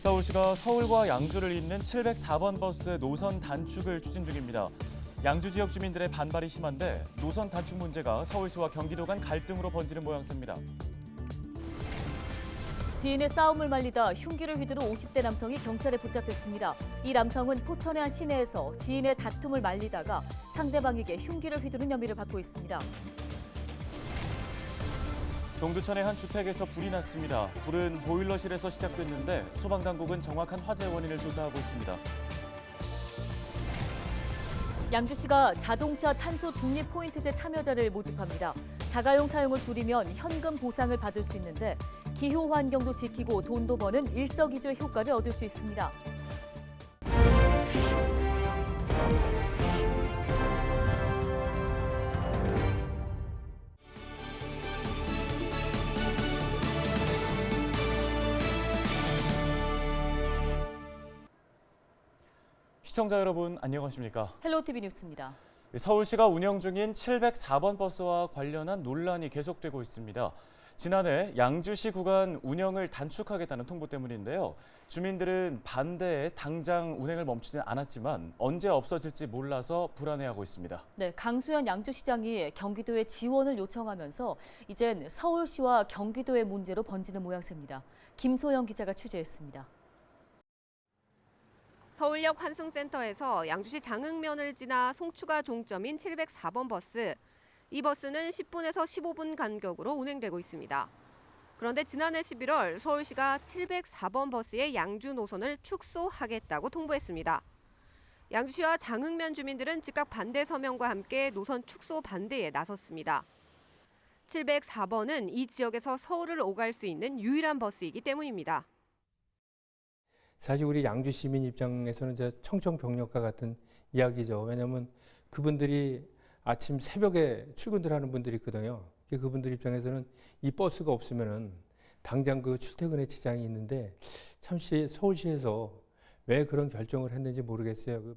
서울시가 서울과 양주를 잇는 704번 버스 노선 단축을 추진 중입니다. 양주 지역 주민들의 반발이 심한데 노선 단축 문제가 서울시와 경기도 간 갈등으로 번지는 모양새입니다. 지인의 싸움을 말리다 흉기를 휘두른 50대 남성이 경찰에 붙잡혔습니다. 이 남성은 포천의 한 시내에서 지인의 다툼을 말리다가 상대방에게 흉기를 휘두른 혐의를 받고 있습니다. 동두천의 한 주택에서 불이 났습니다. 불은 보일러실에서 시작됐는데 소방당국은 정확한 화재 원인을 조사하고 있습니다. 양주시가 자동차 탄소 중립 포인트제 참여자를 모집합니다. 자가용 사용을 줄이면 현금 보상을 받을 수 있는데 기후 환경도 지키고 돈도 버는 일석이조의 효과를 얻을 수 있습니다. 시청자 여러분 안녕하십니까? 헬로티비 뉴스입니다. 서울시가 운영 중인 704번 버스와 관련한 논란이 계속되고 있습니다. 지난해 양주시 구간 운영을 단축하겠다는 통보 때문인데요. 주민들은 반대에 당장 운행을 멈추진 않았지만 언제 없어질지 몰라서 불안해하고 있습니다. 네, 강수현 양주시장이 경기도에 지원을 요청하면서 이젠 서울시와 경기도의 문제로 번지는 모양새입니다. 김소영 기자가 취재했습니다. 서울역 환승센터에서 양주시 장흥면을 지나 송추가 종점인 704번 버스. 이 버스는 10분에서 15분 간격으로 운행되고 있습니다. 그런데 지난해 11월 서울시가 704번 버스의 양주 노선을 축소하겠다고 통보했습니다. 양주시와 장흥면 주민들은 즉각 반대 서명과 함께 노선 축소 반대에 나섰습니다. 704번은 이 지역에서 서울을 오갈 수 있는 유일한 버스이기 때문입니다. 사실 우리 양주 시민 입장에서는 청천벽력과 같은 이야기죠. 왜냐하면 그분들이 아침 새벽에 출근들 하는 분들이 있거든요. 그분들 입장에서는 이 버스가 없으면은 당장 그 출퇴근에 지장이 있는데 참 서울시에서 왜 그런 결정을 했는지 모르겠어요.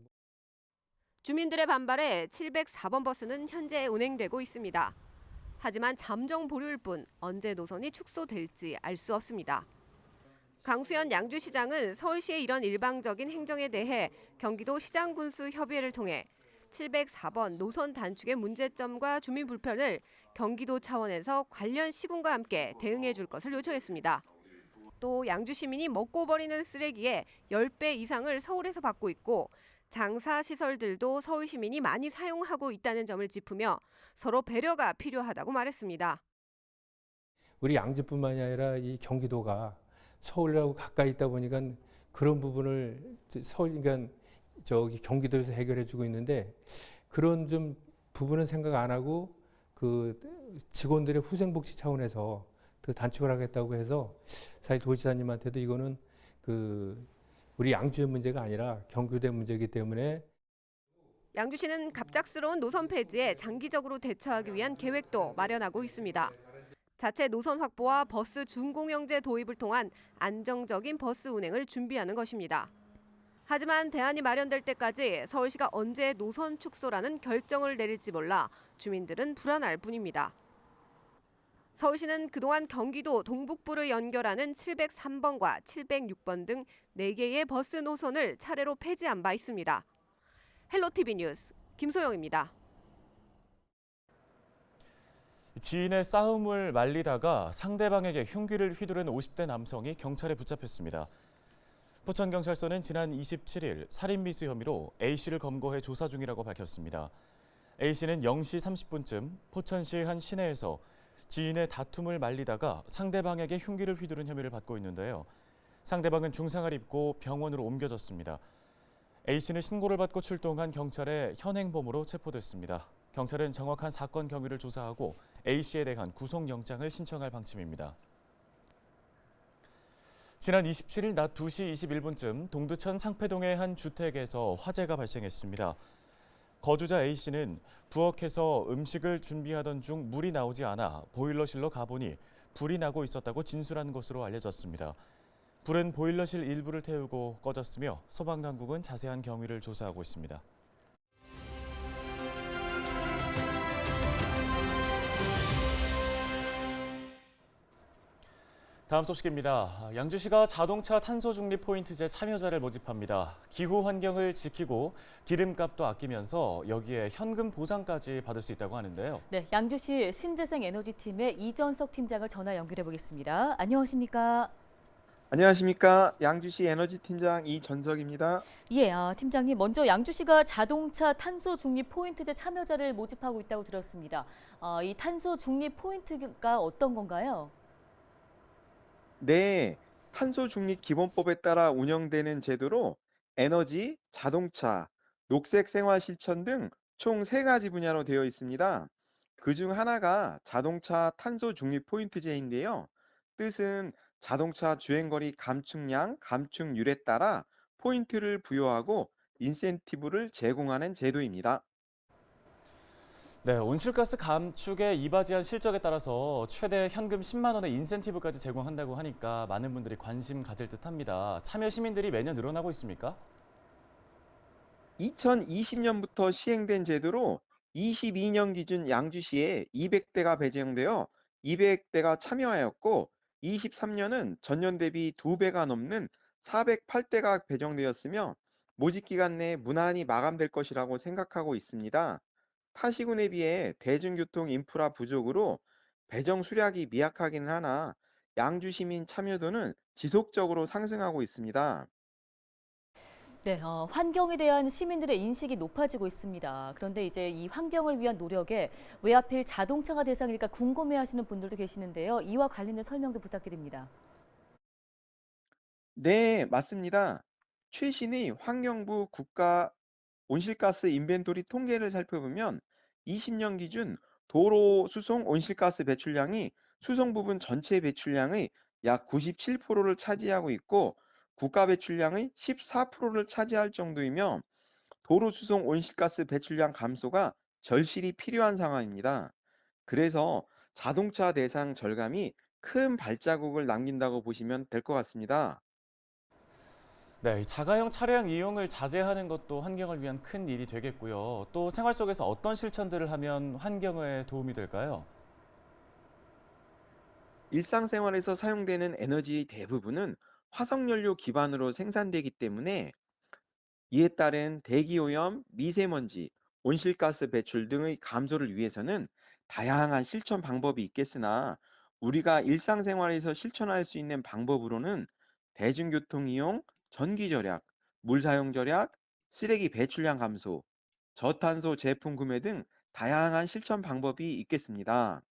주민들의 반발에 704번 버스는 현재 운행되고 있습니다. 하지만 잠정 보류일 뿐 언제 노선이 축소될지 알 수 없습니다. 강수현 양주시장은 서울시의 이런 일방적인 행정에 대해 경기도 시장군수협의회를 통해 704번 노선 단축의 문제점과 주민 불편을 경기도 차원에서 관련 시군과 함께 대응해 줄 것을 요청했습니다. 또 양주 시민이 먹고 버리는 쓰레기의 10배 이상을 서울에서 받고 있고 장사 시설들도 서울 시민이 많이 사용하고 있다는 점을 짚으며 서로 배려가 필요하다고 말했습니다. 우리 양주뿐만이 아니라 이 경기도가 서울하고 가까이 있다 보니까 그런 부분을 그러니까 경기도에서 해결해주고 있는데 그런 좀 부분은 생각 안 하고 그 직원들의 후생복지 차원에서 그 단축을 하겠다고 해서 사실 도지사님한테도 이거는 우리 양주의 문제가 아니라 경기도의 문제이기 때문에 양주시는 갑작스러운 노선 폐지에 장기적으로 대처하기 위한 계획도 마련하고 있습니다. 자체 노선 확보와 버스 준공영제 도입을 통한 안정적인 버스 운행을 준비하는 것입니다. 하지만 대안이 마련될 때까지 서울시가 언제 노선 축소라는 결정을 내릴지 몰라 주민들은 불안할 뿐입니다. 서울시는 그동안 경기도 동북부를 연결하는 703번과 706번 등 4개의 버스 노선을 차례로 폐지한 바 있습니다. 헬로티비 뉴스 김소영입니다. 지인의 싸움을 말리다가 상대방에게 흉기를 휘두른 50대 남성이 경찰에 붙잡혔습니다. 포천경찰서는 지난 27일 살인미수 혐의로 A씨를 검거해 조사 중이라고 밝혔습니다. A씨는 0시 30분쯤 포천시 한 시내에서 지인의 다툼을 말리다가 상대방에게 흉기를 휘두른 혐의를 받고 있는데요. 상대방은 중상을 입고 병원으로 옮겨졌습니다. A씨는 신고를 받고 출동한 경찰의 현행범으로 체포됐습니다. 경찰은 정확한 사건 경위를 조사하고 A씨에 대한 구속영장을 신청할 방침입니다. 지난 27일 낮 2시 21분쯤 동두천 상패동의 한 주택에서 화재가 발생했습니다. 거주자 A씨는 부엌에서 음식을 준비하던 중 물이 나오지 않아 보일러실로 가보니 불이 나고 있었다고 진술한 것으로 알려졌습니다. 불은 보일러실 일부를 태우고 꺼졌으며 소방당국은 자세한 경위를 조사하고 있습니다. 다음 소식입니다. 양주시가 자동차 탄소 중립 포인트제 참여자를 모집합니다. 기후 환경을 지키고 기름값도 아끼면서 여기에 현금 보상까지 받을 수 있다고 하는데요. 네, 양주시 신재생 에너지팀의 이전석 팀장을 전화 연결해 보겠습니다. 안녕하십니까? 안녕하십니까. 양주시 에너지팀장 이전석입니다. 예, 팀장님, 먼저 양주시가 자동차 탄소 중립 포인트제 참여자를 모집하고 있다고 들었습니다. 이 탄소 중립 포인트가 어떤 건가요? 네, 탄소중립기본법에 따라 운영되는 제도로 에너지, 자동차, 녹색 생활 실천 등 총 3가지 분야로 되어 있습니다. 그중 하나가 자동차 탄소중립 포인트제인데요. 뜻은 자동차 주행거리 감축량, 감축률에 따라 포인트를 부여하고 인센티브를 제공하는 제도입니다. 네, 온실가스 감축에 이바지한 실적에 따라서 최대 현금 10만 원의 인센티브까지 제공한다고 하니까 많은 분들이 관심 가질 듯합니다. 참여 시민들이 매년 늘어나고 있습니까? 2020년부터 시행된 제도로 22년 기준 양주시에 200대가 배정되어 200대가 참여하였고 23년은 전년 대비 2배가 넘는 408대가 배정되었으며 모집 기간 내에 무난히 마감될 것이라고 생각하고 있습니다. 타 시군에 비해 대중교통 인프라 부족으로 배정 수량이 미약하기는 하나 양주 시민 참여도는 지속적으로 상승하고 있습니다. 네, 환경에 대한 시민들의 인식이 높아지고 있습니다. 그런데 이제 이 환경을 위한 노력에 왜 하필 자동차가 대상일까 궁금해하시는 분들도 계시는데요. 이와 관련된 설명도 부탁드립니다. 네, 맞습니다. 최신의 환경부 국가 온실가스 인벤토리 통계를 살펴보면 20년 기준 도로 수송 온실가스 배출량이 수송 부분 전체 배출량의 약 97%를 차지하고 있고 국가 배출량의 14%를 차지할 정도이며 도로 수송 온실가스 배출량 감소가 절실히 필요한 상황입니다. 그래서 자동차 대상 절감이 큰 발자국을 남긴다고 보시면 될 것 같습니다. 네, 이 자가용 차량 이용을 자제하는 것도 환경을 위한 큰 일이 되겠고요. 또 생활 속에서 어떤 실천들을 하면 환경에 도움이 될까요? 일상생활에서 사용되는 에너지의 대부분은 화석연료 기반으로 생산되기 때문에 이에 따른 대기오염, 미세먼지, 온실가스 배출 등의 감소를 위해서는 다양한 실천 방법이 있겠으나 우리가 일상생활에서 실천할 수 있는 방법으로는 대중교통 이용, 전기 절약, 물 사용 절약, 쓰레기 배출량 감소, 저탄소 제품 구매 등 다양한 실천 방법이 있겠습니다.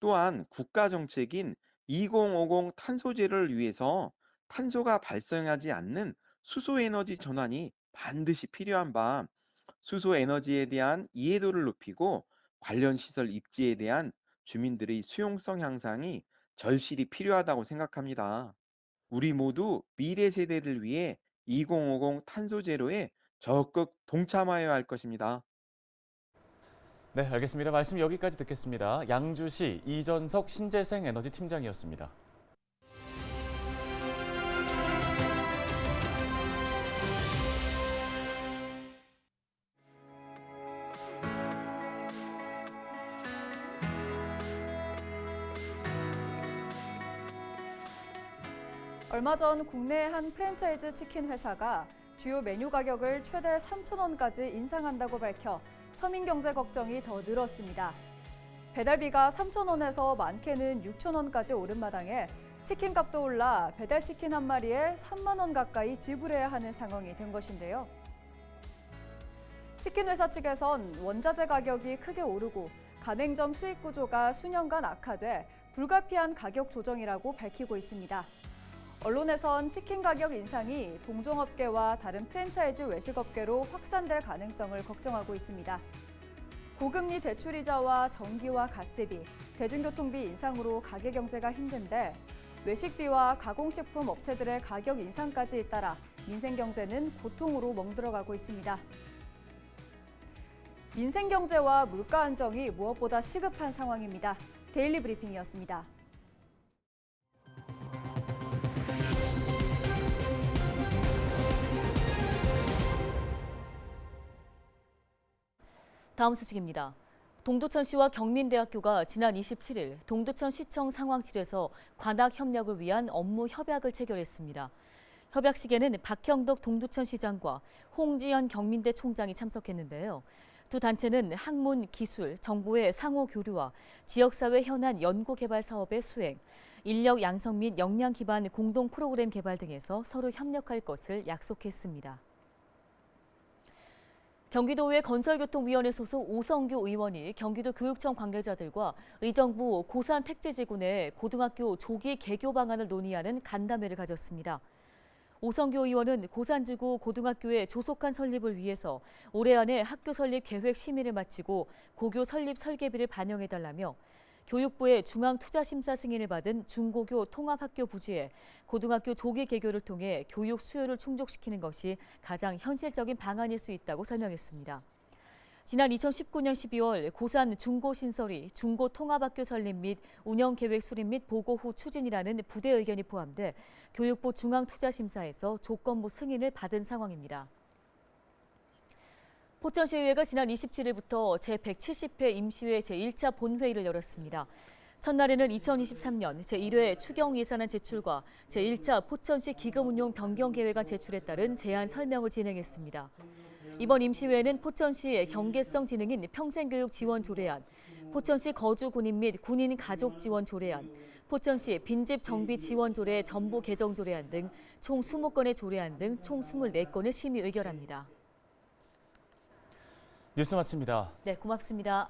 또한 국가 정책인 2050 탄소제를 위해서 탄소가 발생하지 않는 수소 에너지 전환이 반드시 필요한 바, 수소 에너지에 대한 이해도를 높이고 관련 시설 입지에 대한 주민들의 수용성 향상이 절실히 필요하다고 생각합니다. 우리 모두 미래 세대를 위해 2050 탄소 제로에 적극 동참하여야 할 것입니다. 네, 알겠습니다. 말씀 여기까지 듣겠습니다. 양주시 이전석 신재생 에너지 팀장이었습니다. 얼마 전 국내 한 프랜차이즈 치킨 회사가 주요 메뉴 가격을 최대 3,000원까지 인상한다고 밝혀 서민 경제 걱정이 더 늘었습니다. 배달비가 3,000원에서 많게는 6,000원까지 오른 마당에 치킨값도 올라 배달치킨 한 마리에 3만 원 가까이 지불해야 하는 상황이 된 것인데요. 치킨 회사 측에선 원자재 가격이 크게 오르고 가맹점 수익 구조가 수년간 악화돼 불가피한 가격 조정이라고 밝히고 있습니다. 언론에선 치킨 가격 인상이 동종업계와 다른 프랜차이즈 외식업계로 확산될 가능성을 걱정하고 있습니다. 고금리 대출이자와 전기와 가스비, 대중교통비 인상으로 가계 경제가 힘든데 외식비와 가공식품 업체들의 가격 인상까지 잇따라 민생 경제는 고통으로 멍들어가고 있습니다. 민생 경제와 물가 안정이 무엇보다 시급한 상황입니다. 데일리 브리핑이었습니다. 다음 소식입니다. 동두천시와 경민대학교가 지난 27일 동두천시청 상황실에서 관악 협력을 위한 업무 협약을 체결했습니다. 협약식에는 박형덕 동두천시장과 홍지연 경민대 총장이 참석했는데요. 두 단체는 학문, 기술, 정보의 상호 교류와 지역사회 현안 연구개발 사업의 수행, 인력 양성 및 역량 기반 공동 프로그램 개발 등에서 서로 협력할 것을 약속했습니다. 경기도의 건설교통위원회 소속 오성교 의원이 경기도 교육청 관계자들과 의정부 고산 택지지구 내 고등학교 조기 개교 방안을 논의하는 간담회를 가졌습니다. 오성교 의원은 고산지구 고등학교의 조속한 설립을 위해서 올해 안에 학교 설립 계획 심의를 마치고 고교 설립 설계비를 반영해달라며 교육부의 중앙투자심사 승인을 받은 중고교 통합학교 부지에 고등학교 조기 개교를 통해 교육 수요를 충족시키는 것이 가장 현실적인 방안일 수 있다고 설명했습니다. 지난 2019년 12월 고산 중고신설이 중고통합학교 설립 및 운영계획 수립 및 보고 후 추진이라는 부대 의견이 포함돼 교육부 중앙투자심사에서 조건부 승인을 받은 상황입니다. 포천시의회가 지난 27일부터 제170회 임시회 제1차 본회의를 열었습니다. 첫날에는 2023년 제1회 추경 예산안 제출과 제1차 포천시 기금운용 변경 계획안 제출에 따른 제안 설명을 진행했습니다. 이번 임시회에는 포천시 경계성 지능인 평생교육 지원 조례안, 포천시 거주 군인 및 군인 가족 지원 조례안, 포천시 빈집 정비 지원 조례 전부 개정 조례안 등 총 20건의 조례안 등 총 24건을 심의 의결합니다. 뉴스 마칩니다. 네, 고맙습니다.